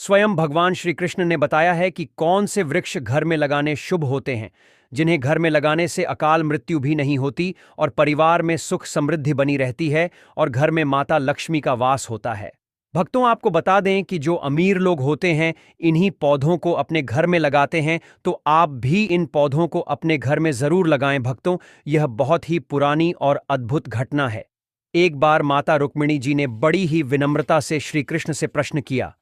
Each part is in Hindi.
स्वयं भगवान श्री कृष्ण ने बताया है कि कौन से वृक्ष घर में लगाने शुभ होते हैं, जिन्हें घर में लगाने से अकाल मृत्यु भी नहीं होती और परिवार में सुख समृद्धि बनी रहती है और घर में माता लक्ष्मी का वास होता है। भक्तों, आपको बता दें कि जो अमीर लोग होते हैं इन्हीं पौधों को अपने घर में लगाते हैं, तो आप भी इन पौधों को अपने घर में जरूर लगाएं। भक्तों, यह बहुत ही पुरानी और अद्भुत घटना है। एक बार माता रुक्मिणी जी ने बड़ी ही विनम्रता से श्री कृष्ण से प्रश्न किया,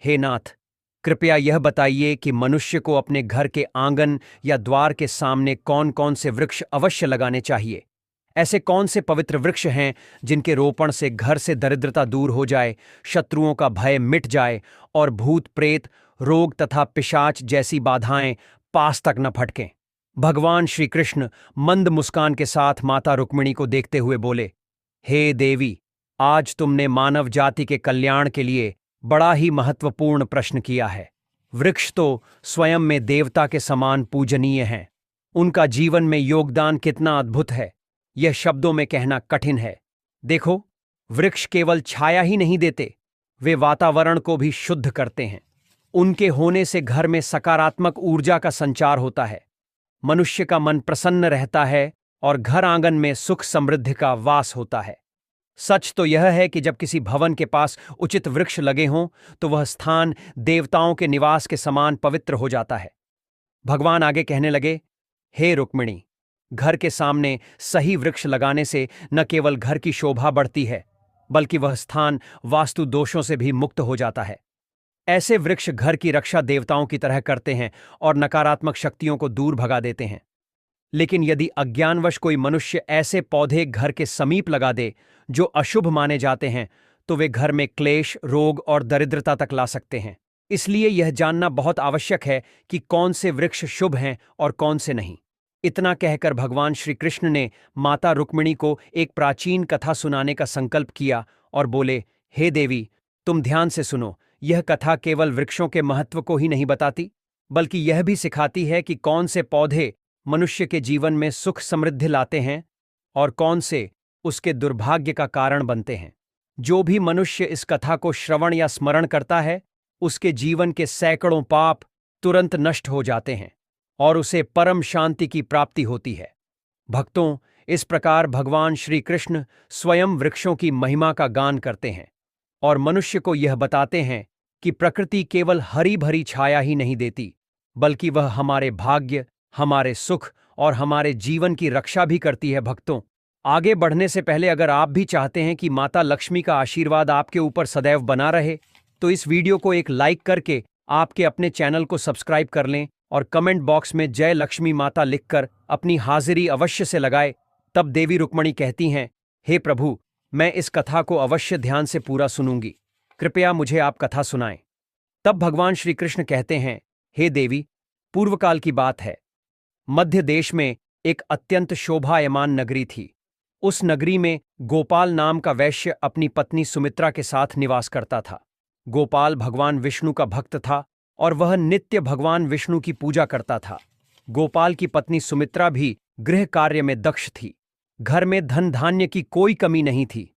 हे नाथ, कृपया यह बताइए कि मनुष्य को अपने घर के आंगन या द्वार के सामने कौन कौन से वृक्ष अवश्य लगाने चाहिए। ऐसे कौन से पवित्र वृक्ष हैं जिनके रोपण से घर से दरिद्रता दूर हो जाए, शत्रुओं का भय मिट जाए और भूत प्रेत, रोग तथा पिशाच जैसी बाधाएं पास तक न फटकें। भगवान श्री कृष्ण मंद मुस्कान के साथ माता रुक्मिणी को देखते हुए बोले, हे देवी, आज तुमने मानव जाति के कल्याण के लिए बड़ा ही महत्वपूर्ण प्रश्न किया है। वृक्ष तो स्वयं में देवता के समान पूजनीय हैं। उनका जीवन में योगदान कितना अद्भुत है, यह शब्दों में कहना कठिन है। देखो, वृक्ष केवल छाया ही नहीं देते, वे वातावरण को भी शुद्ध करते हैं। उनके होने से घर में सकारात्मक ऊर्जा का संचार होता है, मनुष्य का मन प्रसन्न रहता है और घर आंगन में सुख समृद्धि का वास होता है। सच तो यह है कि जब किसी भवन के पास उचित वृक्ष लगे हों तो वह स्थान देवताओं के निवास के समान पवित्र हो जाता है। भगवान आगे कहने लगे, हे रुक्मिणी, घर के सामने सही वृक्ष लगाने से न केवल घर की शोभा बढ़ती है, बल्कि वह स्थान वास्तु दोषों से भी मुक्त हो जाता है। ऐसे वृक्ष घर की रक्षा देवताओं की तरह करते हैं और नकारात्मक शक्तियों को दूर भगा देते हैं। लेकिन यदि अज्ञानवश कोई मनुष्य ऐसे पौधे घर के समीप लगा दे जो अशुभ माने जाते हैं, तो वे घर में क्लेश, रोग और दरिद्रता तक ला सकते हैं। इसलिए यह जानना बहुत आवश्यक है कि कौन से वृक्ष शुभ हैं और कौन से नहीं। इतना कहकर भगवान श्री कृष्ण ने माता रुक्मिणी को एक प्राचीन कथा सुनाने का संकल्प किया और बोले, हे देवी, तुम ध्यान से सुनो। यह कथा केवल वृक्षों के महत्व को ही नहीं बताती, बल्कि यह भी सिखाती है कि कौन से पौधे मनुष्य के जीवन में सुख समृद्धि लाते हैं और कौन से उसके दुर्भाग्य का कारण बनते हैं। जो भी मनुष्य इस कथा को श्रवण या स्मरण करता है, उसके जीवन के सैकड़ों पाप तुरंत नष्ट हो जाते हैं और उसे परम शांति की प्राप्ति होती है। भक्तों, इस प्रकार भगवान श्री कृष्ण स्वयं वृक्षों की महिमा का गान करते हैं और मनुष्य को यह बताते हैं कि प्रकृति केवल हरी भरी छाया ही नहीं देती, बल्कि वह हमारे भाग्य, हमारे सुख और हमारे जीवन की रक्षा भी करती है। भक्तों, आगे बढ़ने से पहले अगर आप भी चाहते हैं कि माता लक्ष्मी का आशीर्वाद आपके ऊपर सदैव बना रहे, तो इस वीडियो को एक लाइक करके आपके अपने चैनल को सब्सक्राइब कर लें और कमेंट बॉक्स में जय लक्ष्मी माता लिखकर अपनी हाजिरी अवश्य से लगाए। तब देवी रुक्मिणी कहती हैं, हे प्रभु, मैं इस कथा को अवश्य ध्यान से पूरा सुनूंगी, कृपया मुझे आप कथा सुनाएं। तब भगवान श्री कृष्ण कहते हैं, हे देवी, पूर्वकाल की बात है। मध्य देश में एक अत्यंत शोभायमान नगरी थी। उस नगरी में गोपाल नाम का वैश्य अपनी पत्नी सुमित्रा के साथ निवास करता था। गोपाल भगवान विष्णु का भक्त था और वह नित्य भगवान विष्णु की पूजा करता था। गोपाल की पत्नी सुमित्रा भी गृह कार्य में दक्ष थी। घर में धन धान्य की कोई कमी नहीं थी।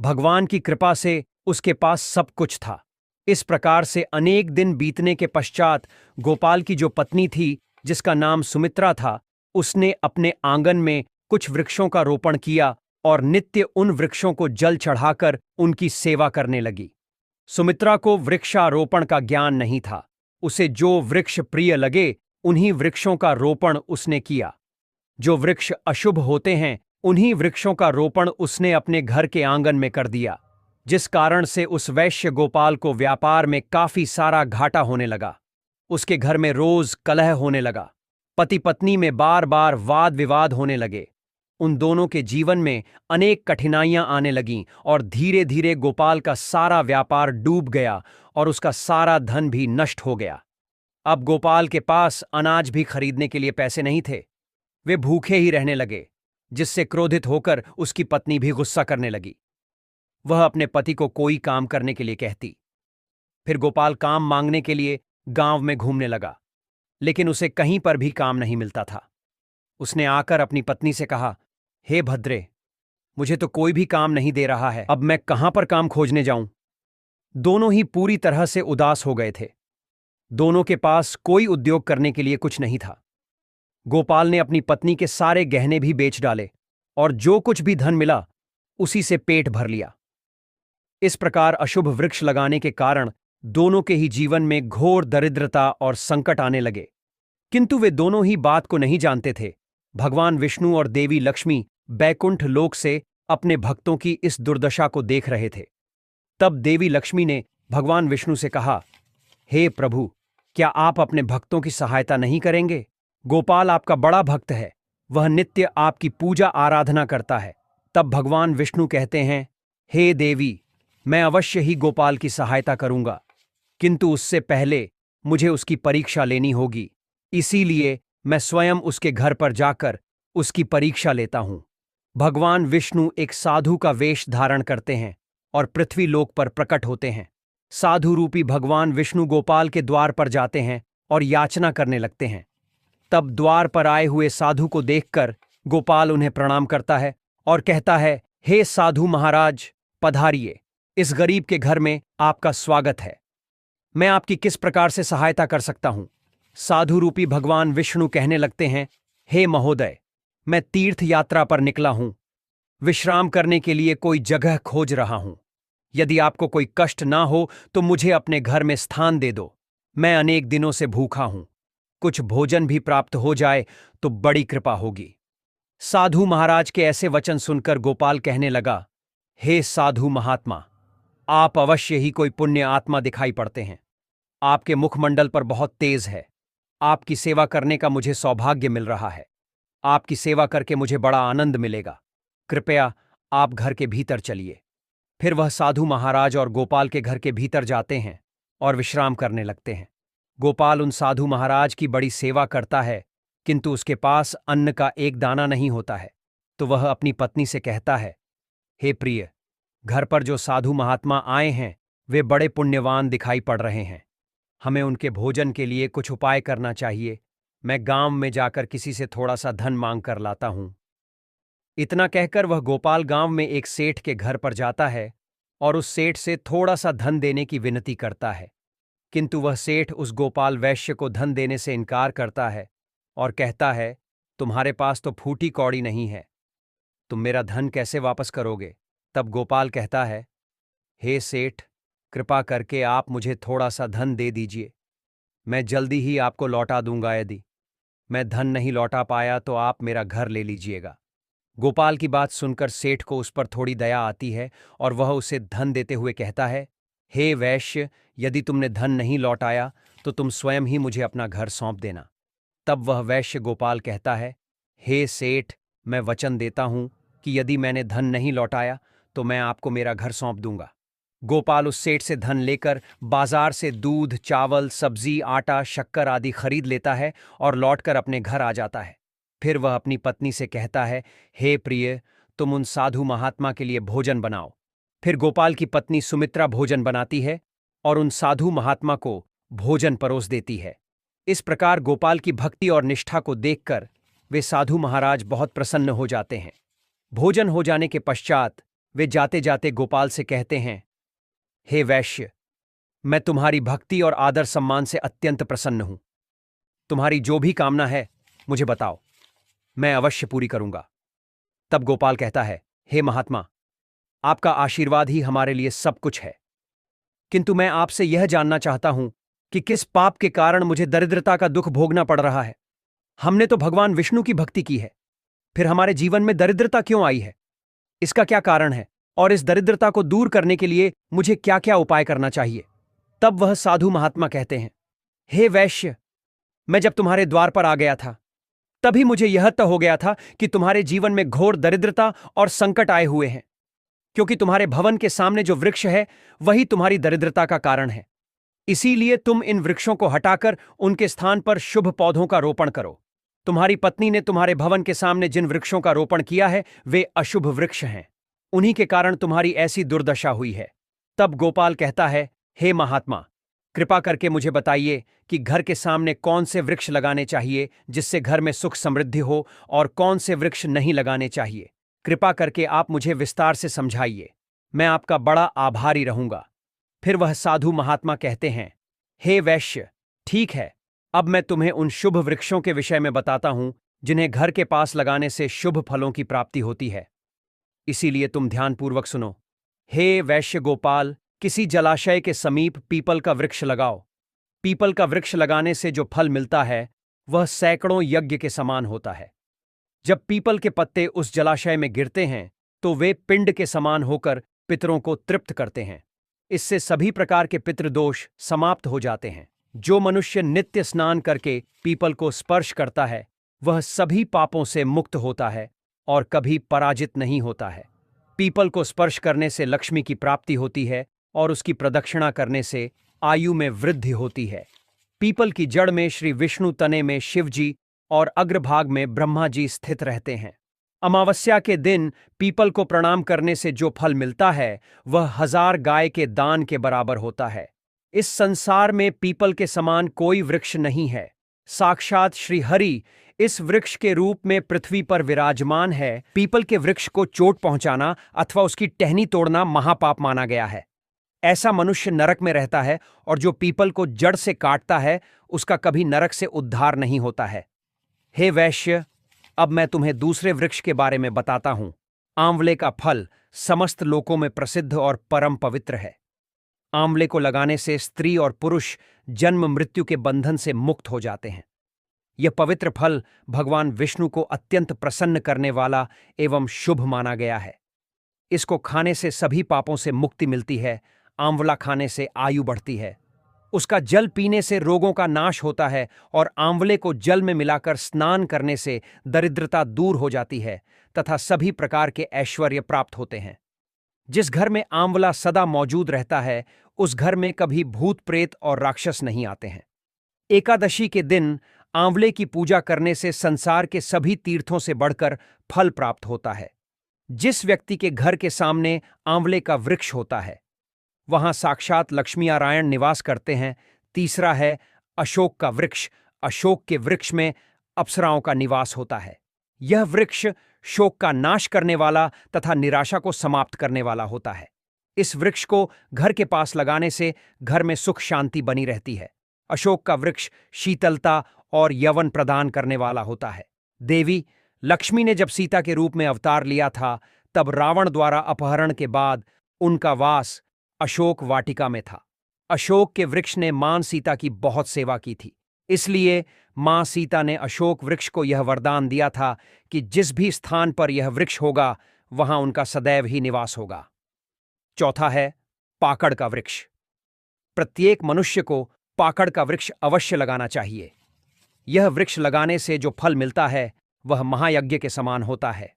भगवान की कृपा से उसके पास सब कुछ था। इस प्रकार से अनेक दिन बीतने के पश्चात गोपाल की जो पत्नी थी, जिसका नाम सुमित्रा था, उसने अपने आंगन में कुछ वृक्षों का रोपण किया और नित्य उन वृक्षों को जल चढ़ाकर उनकी सेवा करने लगी। सुमित्रा को वृक्षारोपण का ज्ञान नहीं था। उसे जो वृक्ष प्रिय लगे उन्हीं वृक्षों का रोपण उसने किया। जो वृक्ष अशुभ होते हैं उन्हीं वृक्षों का रोपण उसने अपने घर के आंगन में कर दिया, जिस कारण से उस वैश्य गोपाल को व्यापार में काफी सारा घाटा होने लगा। उसके घर में रोज कलह होने लगा। पति पत्नी में बार बार वाद विवाद होने लगे। उन दोनों के जीवन में अनेक कठिनाइयां आने लगीं और धीरे धीरे गोपाल का सारा व्यापार डूब गया और उसका सारा धन भी नष्ट हो गया। अब गोपाल के पास अनाज भी खरीदने के लिए पैसे नहीं थे। वे भूखे ही रहने लगे, जिससे क्रोधित होकर उसकी पत्नी भी गुस्सा करने लगी। वह अपने पति को कोई काम करने के लिए कहती। फिर गोपाल काम मांगने के लिए गांव में घूमने लगा, लेकिन उसे कहीं पर भी काम नहीं मिलता था। उसने आकर अपनी पत्नी से कहा, हे भद्रे, मुझे तो कोई भी काम नहीं दे रहा है, अब मैं कहां पर काम खोजने जाऊं। दोनों ही पूरी तरह से उदास हो गए थे। दोनों के पास कोई उद्योग करने के लिए कुछ नहीं था। गोपाल ने अपनी पत्नी के सारे गहने भी बेच डाले और जो कुछ भी धन मिला उसी से पेट भर लिया। इस प्रकार अशुभ वृक्ष लगाने के कारण दोनों के ही जीवन में घोर दरिद्रता और संकट आने लगे। किंतु वे दोनों ही बात को नहीं जानते थे। भगवान विष्णु और देवी लक्ष्मी बैकुंठ लोक से अपने भक्तों की इस दुर्दशा को देख रहे थे। तब देवी लक्ष्मी ने भगवान विष्णु से कहा, हे प्रभु, क्या आप अपने भक्तों की सहायता नहीं करेंगे? गोपाल आपका बड़ा भक्त है, वह नित्य आपकी पूजा आराधना करता है। तब भगवान विष्णु कहते हैं, हे देवी, मैं अवश्य ही गोपाल की सहायता करूंगा, किंतु उससे पहले मुझे उसकी परीक्षा लेनी होगी। इसीलिए मैं स्वयं उसके घर पर जाकर उसकी परीक्षा लेता हूं। भगवान विष्णु एक साधु का वेश धारण करते हैं और पृथ्वी लोक पर प्रकट होते हैं। साधु रूपी भगवान विष्णु गोपाल के द्वार पर जाते हैं और याचना करने लगते हैं। तब द्वार पर आए हुए साधु को देखकर गोपाल उन्हें प्रणाम करता है और कहता है, हे साधु महाराज, पधारिए, इस गरीब के घर में आपका स्वागत है। मैं आपकी किस प्रकार से सहायता कर सकता हूं? साधु रूपी भगवान विष्णु कहने लगते हैं, हे महोदय, मैं तीर्थ यात्रा पर निकला हूं, विश्राम करने के लिए कोई जगह खोज रहा हूं। यदि आपको कोई कष्ट ना हो तो मुझे अपने घर में स्थान दे दो। मैं अनेक दिनों से भूखा हूं, कुछ भोजन भी प्राप्त हो जाए तो बड़ी कृपा होगी। साधु महाराज के ऐसे वचन सुनकर गोपाल कहने लगा, हे साधु महात्मा, आप अवश्य ही कोई पुण्य आत्मा दिखाई पड़ते हैं। आपके मुखमंडल पर बहुत तेज है। आपकी सेवा करने का मुझे सौभाग्य मिल रहा है। आपकी सेवा करके मुझे बड़ा आनंद मिलेगा। कृपया आप घर के भीतर चलिए। फिर वह साधु महाराज और गोपाल के घर के भीतर जाते हैं और विश्राम करने लगते हैं। गोपाल उन साधु महाराज की बड़ी सेवा करता है, किंतु उसके पास अन्न का एक दाना नहीं होता है। तो वह अपनी पत्नी से कहता है, हे प्रिय, घर पर जो साधु महात्मा आए हैं वे बड़े पुण्यवान दिखाई पड़ रहे हैं। हमें उनके भोजन के लिए कुछ उपाय करना चाहिए। मैं गांव में जाकर किसी से थोड़ा सा धन मांग कर लाता हूं। इतना कहकर वह गोपाल गांव में एक सेठ के घर पर जाता है और उस सेठ से थोड़ा सा धन देने की विनती करता है। किंतु वह सेठ उस गोपाल वैश्य को धन देने से इनकार करता है और कहता है, तुम्हारे पास तो फूटी कौड़ी नहीं है, तुम मेरा धन कैसे वापस करोगे? तब गोपाल कहता है, हे सेठ, कृपा करके आप मुझे थोड़ा सा धन दे दीजिए, मैं जल्दी ही आपको लौटा दूंगा। यदि मैं धन नहीं लौटा पाया तो आप मेरा घर ले लीजिएगा। गोपाल की बात सुनकर सेठ को उस पर थोड़ी दया आती है और वह उसे धन देते हुए कहता है, हे वैश्य, यदि तुमने धन नहीं लौटाया तो तुम स्वयं ही मुझे अपना घर सौंप देना। तब वह वैश्य गोपाल कहता है, हे सेठ, मैं वचन देता हूं कि यदि मैंने धन नहीं लौटाया तो मैं आपको मेरा घर सौंप दूंगा। गोपाल उस सेठ से धन लेकर बाजार से दूध, चावल, सब्जी, आटा, शक्कर आदि खरीद लेता है और लौटकर अपने घर आ जाता है। फिर वह अपनी पत्नी से कहता है, हे प्रिय, तुम उन साधु महात्मा के लिए भोजन बनाओ। फिर गोपाल की पत्नी सुमित्रा भोजन बनाती है और उन साधु महात्मा को भोजन परोस देती है। इस प्रकार गोपाल की भक्ति और निष्ठा को देखकर वे साधु महाराज बहुत प्रसन्न हो जाते हैं। भोजन हो जाने के पश्चात वे जाते जाते गोपाल से कहते हैं, हे वैश्य, मैं तुम्हारी भक्ति और आदर सम्मान से अत्यंत प्रसन्न हूं। तुम्हारी जो भी कामना है मुझे बताओ, मैं अवश्य पूरी करूंगा। तब गोपाल कहता है, हे महात्मा, आपका आशीर्वाद ही हमारे लिए सब कुछ है, किंतु मैं आपसे यह जानना चाहता हूं कि किस पाप के कारण मुझे दरिद्रता का दुख भोगना पड़ रहा है। हमने तो भगवान विष्णु की भक्ति की है, फिर हमारे जीवन में दरिद्रता क्यों आई है? इसका क्या कारण है और इस दरिद्रता को दूर करने के लिए मुझे क्या क्या उपाय करना चाहिए? तब वह साधु महात्मा कहते हैं, हे वैश्य, मैं जब तुम्हारे द्वार पर आ गया था तभी मुझे यह तय हो गया था कि तुम्हारे जीवन में घोर दरिद्रता और संकट आए हुए हैं, क्योंकि तुम्हारे भवन के सामने जो वृक्ष है वही तुम्हारी दरिद्रता का कारण है। इसीलिए तुम इन वृक्षों को हटाकर उनके स्थान पर शुभ पौधों का रोपण करो। तुम्हारी पत्नी ने तुम्हारे भवन के सामने जिन वृक्षों का रोपण किया है वे अशुभ वृक्ष हैं, उन्हीं के कारण तुम्हारी ऐसी दुर्दशा हुई है। तब गोपाल कहता है, हे महात्मा, कृपा करके मुझे बताइए कि घर के सामने कौन से वृक्ष लगाने चाहिए जिससे घर में सुख समृद्धि हो और कौन से वृक्ष नहीं लगाने चाहिए। कृपा करके आप मुझे विस्तार से समझाइए, मैं आपका बड़ा आभारी रहूंगा। फिर वह साधु महात्मा कहते हैं, हे वैश्य, ठीक है, अब मैं तुम्हें उन शुभ वृक्षों के विषय में बताता हूं जिन्हें घर के पास लगाने से शुभ फलों की प्राप्ति होती है। इसीलिए तुम ध्यानपूर्वक सुनो। हे वैश्य गोपाल, किसी जलाशय के समीप पीपल का वृक्ष लगाओ। पीपल का वृक्ष लगाने से जो फल मिलता है वह सैकड़ों यज्ञ के समान होता है। जब पीपल के पत्ते उस जलाशय में गिरते हैं तो वे पिंड के समान होकर पितरों को तृप्त करते हैं। इससे सभी प्रकार के पितृदोष समाप्त हो जाते हैं। जो मनुष्य नित्य स्नान करके पीपल को स्पर्श करता है वह सभी पापों से मुक्त होता है और कभी पराजित नहीं होता है। पीपल को स्पर्श करने से लक्ष्मी की प्राप्ति होती है और उसकी प्रदक्षिणा करने से आयु में वृद्धि होती है। पीपल की जड़ में श्री विष्णु, तने में शिव जी और अग्रभाग में ब्रह्मा जी स्थित रहते हैं। अमावस्या के दिन पीपल को प्रणाम करने से जो फल मिलता है वह 1000 गाय के दान के बराबर होता है। इस संसार में पीपल के समान कोई वृक्ष नहीं है। साक्षात श्री हरि इस वृक्ष के रूप में पृथ्वी पर विराजमान है। पीपल के वृक्ष को चोट पहुंचाना अथवा उसकी टहनी तोड़ना महापाप माना गया है। ऐसा मनुष्य नरक में रहता है और जो पीपल को जड़ से काटता है उसका कभी नरक से उद्धार नहीं होता है। हे वैश्य, अब मैं तुम्हें दूसरे वृक्ष के बारे में बताता हूं। आंवले का फल समस्त लोकों में प्रसिद्ध और परम पवित्र है। आंवले को लगाने से स्त्री और पुरुष जन्म मृत्यु के बंधन से मुक्त हो जाते हैं। यह पवित्र फल भगवान विष्णु को अत्यंत प्रसन्न करने वाला एवं शुभ माना गया है। इसको खाने से सभी पापों से मुक्ति मिलती है। आंवला खाने से आयु बढ़ती है। उसका जल पीने से रोगों का नाश होता है और आंवले को जल में मिलाकर स्नान करने से दरिद्रता दूर हो जाती है तथा सभी प्रकार के ऐश्वर्य प्राप्त होते हैं। जिस घर में आंवला सदा मौजूद रहता है उस घर में कभी भूत प्रेत और राक्षस नहीं आते हैं। एकादशी के दिन आंवले की पूजा करने से संसार के सभी तीर्थों से बढ़कर फल प्राप्त होता है। जिस व्यक्ति के घर के सामने आंवले का वृक्ष होता है वहां साक्षात लक्ष्मी नारायण निवास करते हैं। तीसरा है अशोक का वृक्ष। अशोक के वृक्ष में अप्सराओं का निवास होता है। यह वृक्ष शोक का नाश करने वाला तथा निराशा को समाप्त करने वाला होता है। इस वृक्ष को घर के पास लगाने से घर में सुख शांति बनी रहती है। अशोक का वृक्ष शीतलता और यौवन प्रदान करने वाला होता है। देवी लक्ष्मी ने जब सीता के रूप में अवतार लिया था तब रावण द्वारा अपहरण के बाद उनका वास अशोक वाटिका में था। अशोक के वृक्ष ने मां सीता की बहुत सेवा की थी। इसलिए मां सीता ने अशोक वृक्ष को यह वरदान दिया था कि जिस भी स्थान पर यह वृक्ष होगा वहां उनका सदैव ही निवास होगा। चौथा है पाकड़ का वृक्ष। प्रत्येक मनुष्य को पाकड़ का वृक्ष अवश्य लगाना चाहिए। यह वृक्ष लगाने से जो फल मिलता है वह महायज्ञ के समान होता है।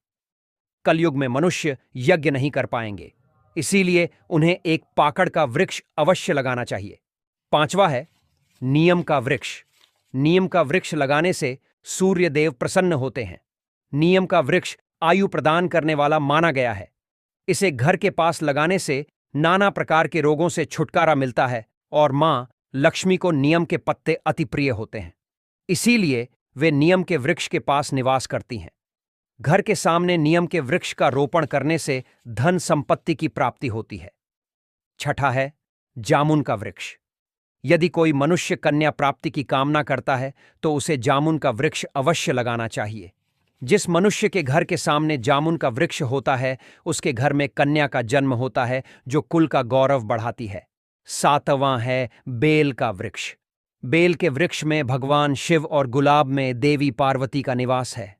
कलयुग में मनुष्य यज्ञ नहीं कर पाएंगे, इसीलिए उन्हें एक पाकड़ का वृक्ष अवश्य लगाना चाहिए। पांचवा है नियम का वृक्ष। नियम का वृक्ष लगाने से सूर्य देव प्रसन्न होते हैं। नियम का वृक्ष आयु प्रदान करने वाला माना गया है। इसे घर के पास लगाने से नाना प्रकार के रोगों से छुटकारा मिलता है और मां लक्ष्मी को नियम के पत्ते अति प्रिय होते हैं। इसीलिए वे नियम के वृक्ष के पास निवास करती हैं। घर के सामने नियम के वृक्ष का रोपण करने से धन संपत्ति की प्राप्ति होती है। छठा है जामुन का वृक्ष। यदि कोई मनुष्य कन्या प्राप्ति की कामना करता है तो उसे जामुन का वृक्ष अवश्य लगाना चाहिए। जिस मनुष्य के घर के सामने जामुन का वृक्ष होता है उसके घर में कन्या का जन्म होता है जो कुल का गौरव बढ़ाती है। सातवां है बेल का वृक्ष। बेल के वृक्ष में भगवान शिव और गुलाब में देवी पार्वती का निवास है।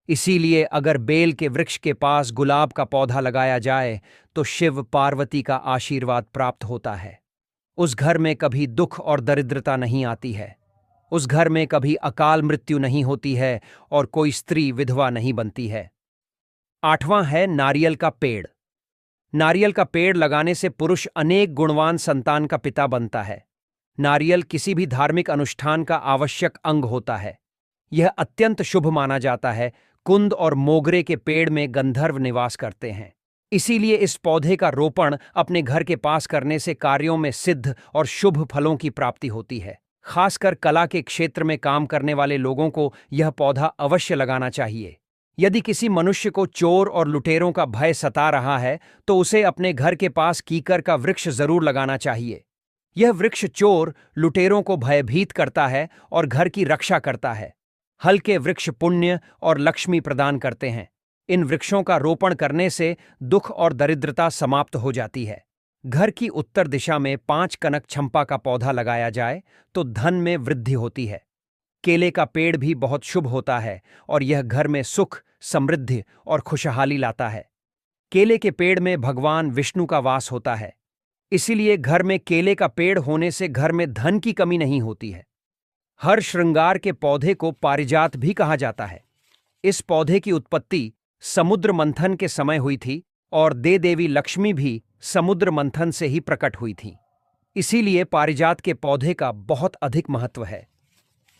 इसीलिए अगर बेल के वृक्ष के पास गुलाब का पौधा लगाया जाए तो शिव पार्वती का आशीर्वाद प्राप्त होता है। उस घर में कभी दुख और दरिद्रता नहीं आती है। उस घर में कभी अकाल मृत्यु नहीं होती है और कोई स्त्री विधवा नहीं बनती है। आठवां है नारियल का पेड़। नारियल का पेड़ लगाने से पुरुष अनेक गुणवान संतान का पिता बनता है। नारियल किसी भी धार्मिक अनुष्ठान का आवश्यक अंग होता है। यह अत्यंत शुभ माना जाता है। कुंद और मोगरे के पेड़ में गंधर्व निवास करते हैं। इसीलिए इस पौधे का रोपण अपने घर के पास करने से कार्यों में सिद्ध और शुभ फलों की प्राप्ति होती है। खासकर कला के क्षेत्र में काम करने वाले लोगों को यह पौधा अवश्य लगाना चाहिए। यदि किसी मनुष्य को चोर और लुटेरों का भय सता रहा है तो उसे अपने घर के पास कीकर का वृक्ष जरूर लगाना चाहिए। यह वृक्ष चोर लुटेरों को भयभीत करता है और घर की रक्षा करता है। हल्के वृक्ष पुण्य और लक्ष्मी प्रदान करते हैं। इन वृक्षों का रोपण करने से दुख और दरिद्रता समाप्त हो जाती है। घर की उत्तर दिशा में 5 कनक चंपा का पौधा लगाया जाए तो धन में वृद्धि होती है। केले का पेड़ भी बहुत शुभ होता है और यह घर में सुख, समृद्धि और खुशहाली लाता है। केले के पेड़ में भगवान विष्णु का वास होता है, इसीलिए घर में केले का पेड़ होने से घर में धन की कमी नहीं होती है। हर श्रृंगार के पौधे को पारिजात भी कहा जाता है। इस पौधे की उत्पत्ति समुद्र मंथन के समय हुई थी और देवी लक्ष्मी भी समुद्र मंथन से ही प्रकट हुई थी। इसीलिए पारिजात के पौधे का बहुत अधिक महत्व है।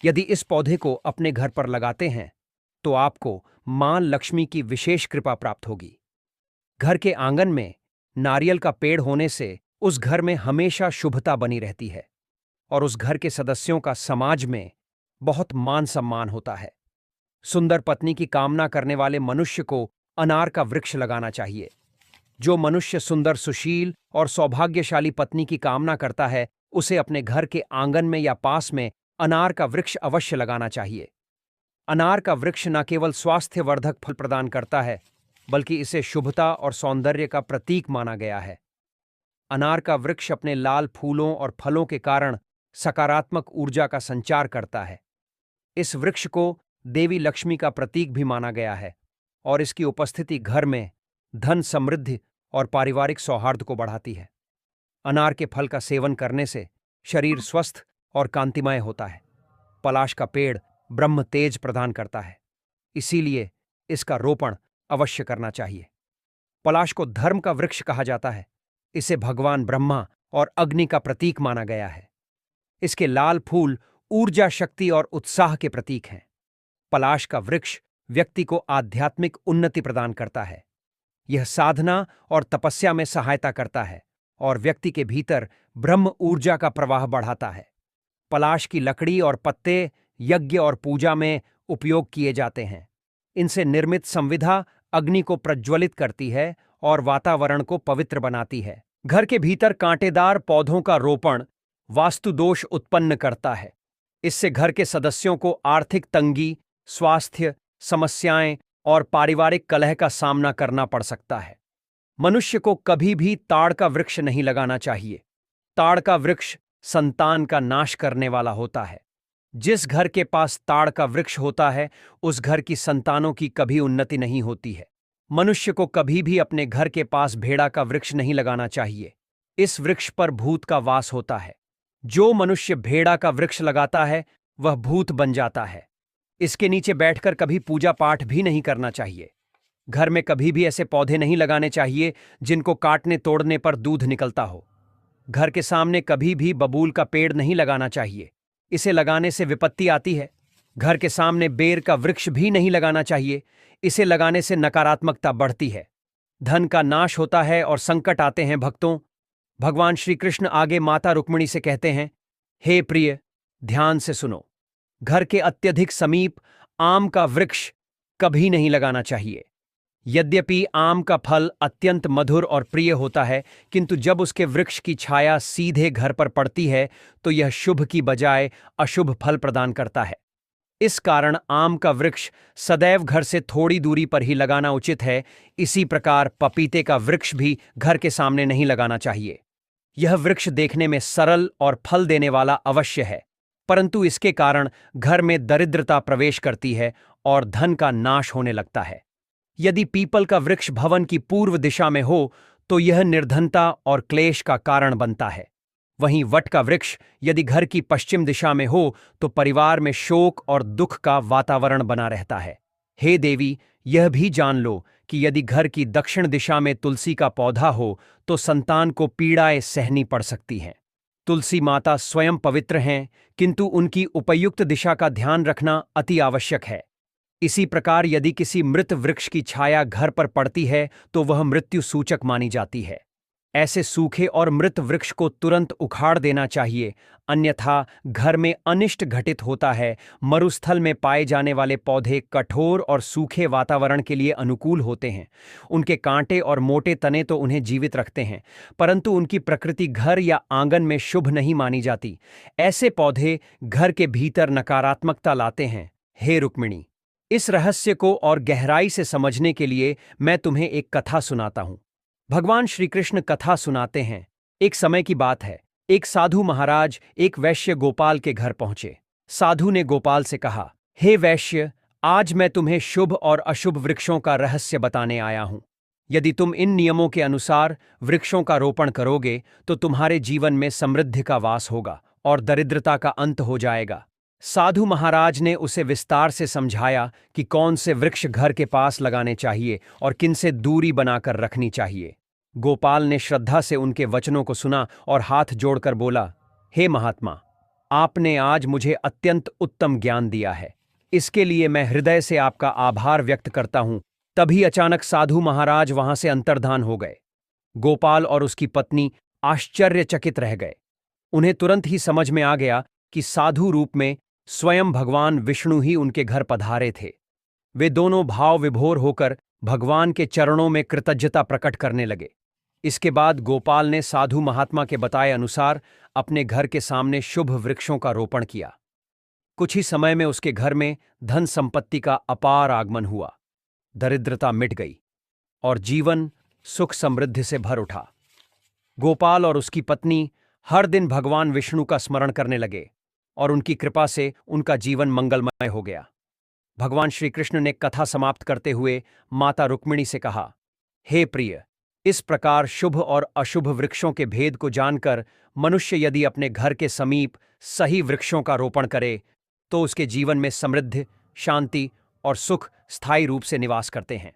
यदि इस पौधे को अपने घर पर लगाते हैं तो आपको मां लक्ष्मी की विशेष कृपा प्राप्त होगी। घर के आंगन में नारियल का पेड़ होने से उस घर में हमेशा शुभता बनी रहती है और उस घर के सदस्यों का समाज में बहुत मान सम्मान होता है। सुंदर पत्नी की कामना करने वाले मनुष्य को अनार का वृक्ष लगाना चाहिए। जो मनुष्य सुंदर, सुशील और सौभाग्यशाली पत्नी की कामना करता है उसे अपने घर के आंगन में या पास में अनार का वृक्ष अवश्य लगाना चाहिए। अनार का वृक्ष न केवल स्वास्थ्यवर्धक फल प्रदान करता है बल्कि इसे शुभता और सौंदर्य का प्रतीक माना गया है। अनार का वृक्ष अपने लाल फूलों और फलों के कारण सकारात्मक ऊर्जा का संचार करता है। इस वृक्ष को देवी लक्ष्मी का प्रतीक भी माना गया है और इसकी उपस्थिति घर में धन, समृद्धि और पारिवारिक सौहार्द को बढ़ाती है। अनार के फल का सेवन करने से शरीर स्वस्थ और कांतिमय होता है। पलाश का पेड़ ब्रह्म तेज प्रदान करता है, इसीलिए इसका रोपण अवश्य करना चाहिए। पलाश को धर्म का वृक्ष कहा जाता है। इसे भगवान ब्रह्मा और अग्नि का प्रतीक माना गया है। इसके लाल फूल ऊर्जा, शक्ति और उत्साह के प्रतीक हैं। पलाश का वृक्ष व्यक्ति को आध्यात्मिक उन्नति प्रदान करता है। यह साधना और तपस्या में सहायता करता है और व्यक्ति के भीतर ब्रह्म ऊर्जा का प्रवाह बढ़ाता है। पलाश की लकड़ी और पत्ते यज्ञ और पूजा में उपयोग किए जाते हैं। इनसे निर्मित संविधा अग्नि को प्रज्वलित करती है और वातावरण को पवित्र बनाती है। घर के भीतर कांटेदार पौधों का रोपण वास्तु दोष उत्पन्न करता है। इससे घर के सदस्यों को आर्थिक तंगी, स्वास्थ्य समस्याएं और पारिवारिक कलह का सामना करना पड़ सकता है। मनुष्य को कभी भी ताड़ का वृक्ष नहीं लगाना चाहिए। ताड़ का वृक्ष संतान का नाश करने वाला होता है। जिस घर के पास ताड़ का वृक्ष होता है उस घर की संतानों की कभी उन्नति नहीं होती है। मनुष्य को कभी भी अपने घर के पास भेड़ा का वृक्ष नहीं लगाना चाहिए। इस वृक्ष पर भूत का वास होता है। जो मनुष्य भेड़ा का वृक्ष लगाता है वह भूत बन जाता है। इसके नीचे बैठकर कभी पूजा पाठ भी नहीं करना चाहिए। घर में कभी भी ऐसे पौधे नहीं लगाने चाहिए जिनको काटने तोड़ने पर दूध निकलता हो। घर के सामने कभी भी बबूल का पेड़ नहीं लगाना चाहिए। इसे लगाने से विपत्ति आती है। घर के सामने बेर का वृक्ष भी नहीं लगाना चाहिए। इसे लगाने से नकारात्मकता बढ़ती है, धन का नाश होता है और संकट आते हैं। भक्तों, भगवान श्री कृष्ण आगे माता रुक्मिणी से कहते हैं, हे प्रिय, ध्यान से सुनो। घर के अत्यधिक समीप आम का वृक्ष कभी नहीं लगाना चाहिए। यद्यपि आम का फल अत्यंत मधुर और प्रिय होता है, किंतु जब उसके वृक्ष की छाया सीधे घर पर पड़ती है तो यह शुभ की बजाय अशुभ फल प्रदान करता है। इस कारण आम का वृक्ष सदैव घर से थोड़ी दूरी पर ही लगाना उचित है। इसी प्रकार पपीते का वृक्ष भी घर के सामने नहीं लगाना चाहिए। यह वृक्ष देखने में सरल और फल देने वाला अवश्य है, परंतु इसके कारण घर में दरिद्रता प्रवेश करती है और धन का नाश होने लगता है। यदि पीपल का वृक्ष भवन की पूर्व दिशा में हो तो यह निर्धनता और क्लेश का कारण बनता है। वहीं वट का वृक्ष यदि घर की पश्चिम दिशा में हो तो परिवार में शोक और दुख का वातावरण बना रहता है। हे देवी, यह भी जान लो कि यदि घर की दक्षिण दिशा में तुलसी का पौधा हो तो संतान को पीड़ाएं सहनी पड़ सकती हैं। तुलसी माता स्वयं पवित्र हैं, किंतु उनकी उपयुक्त दिशा का ध्यान रखना अति आवश्यक है। इसी प्रकार यदि किसी मृत वृक्ष की छाया घर पर पड़ती है तो वह मृत्यु सूचक मानी जाती है। ऐसे सूखे और मृत वृक्ष को तुरंत उखाड़ देना चाहिए, अन्यथा घर में अनिष्ट घटित होता है। मरुस्थल में पाए जाने वाले पौधे कठोर और सूखे वातावरण के लिए अनुकूल होते हैं। उनके कांटे और मोटे तने तो उन्हें जीवित रखते हैं, परंतु उनकी प्रकृति घर या आंगन में शुभ नहीं मानी जाती। ऐसे पौधे घर के भीतर नकारात्मकता लाते हैं। हे रुक्मिणी, इस रहस्य को और गहराई से समझने के लिए मैं तुम्हें एक कथा सुनाता हूं। भगवान श्री कृष्ण कथा सुनाते हैं। एक समय की बात है, एक साधु महाराज एक वैश्य गोपाल के घर पहुंचे। साधु ने गोपाल से कहा, हे वैश्य, आज मैं तुम्हें शुभ और अशुभ वृक्षों का रहस्य बताने आया हूं। यदि तुम इन नियमों के अनुसार वृक्षों का रोपण करोगे तो तुम्हारे जीवन में समृद्धि का वास होगा और दरिद्रता का अंत हो जाएगा। साधु महाराज ने उसे विस्तार से समझाया कि कौन से वृक्ष घर के पास लगाने चाहिए और किनसे दूरी बनाकर रखनी चाहिए। गोपाल ने श्रद्धा से उनके वचनों को सुना और हाथ जोड़कर बोला, हे महात्मा, आपने आज मुझे अत्यंत उत्तम ज्ञान दिया है। इसके लिए मैं हृदय से आपका आभार व्यक्त करता हूं। तभी अचानक साधु महाराज वहां से अंतर्धान हो गए। गोपाल और उसकी पत्नी आश्चर्यचकित रह गए। उन्हें तुरंत ही समझ में आ गया कि साधु रूप में स्वयं भगवान विष्णु ही उनके घर पधारे थे। वे दोनों भाव विभोर होकर भगवान के चरणों में कृतज्ञता प्रकट करने लगे। इसके बाद गोपाल ने साधु महात्मा के बताए अनुसार अपने घर के सामने शुभ वृक्षों का रोपण किया। कुछ ही समय में उसके घर में धन संपत्ति का अपार आगमन हुआ। दरिद्रता मिट गई और जीवन सुख समृद्धि से भर उठा। गोपाल और उसकी पत्नी हर दिन भगवान विष्णु का स्मरण करने लगे और उनकी कृपा से उनका जीवन मंगलमय हो गया। भगवान श्री कृष्ण ने कथा समाप्त करते हुए माता रुक्मिणी से कहा, हे प्रिय, इस प्रकार शुभ और अशुभ वृक्षों के भेद को जानकर मनुष्य यदि अपने घर के समीप सही वृक्षों का रोपण करे तो उसके जीवन में समृद्धि, शांति और सुख स्थायी रूप से निवास करते हैं।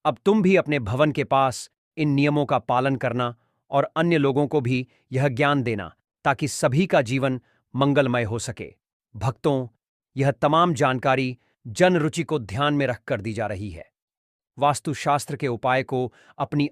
अब तुम भी अपने भवन के पास इन नियमों का पालन करना और अन्य लोगों को भी यह ज्ञान देना ताकि सभी का जीवन मंगलमय हो सके। भक्तों, यह तमाम जानकारी जन रुचि को ध्यान में रखकर दी जा रही है। वास्तुशास्त्र के उपाय को अपनी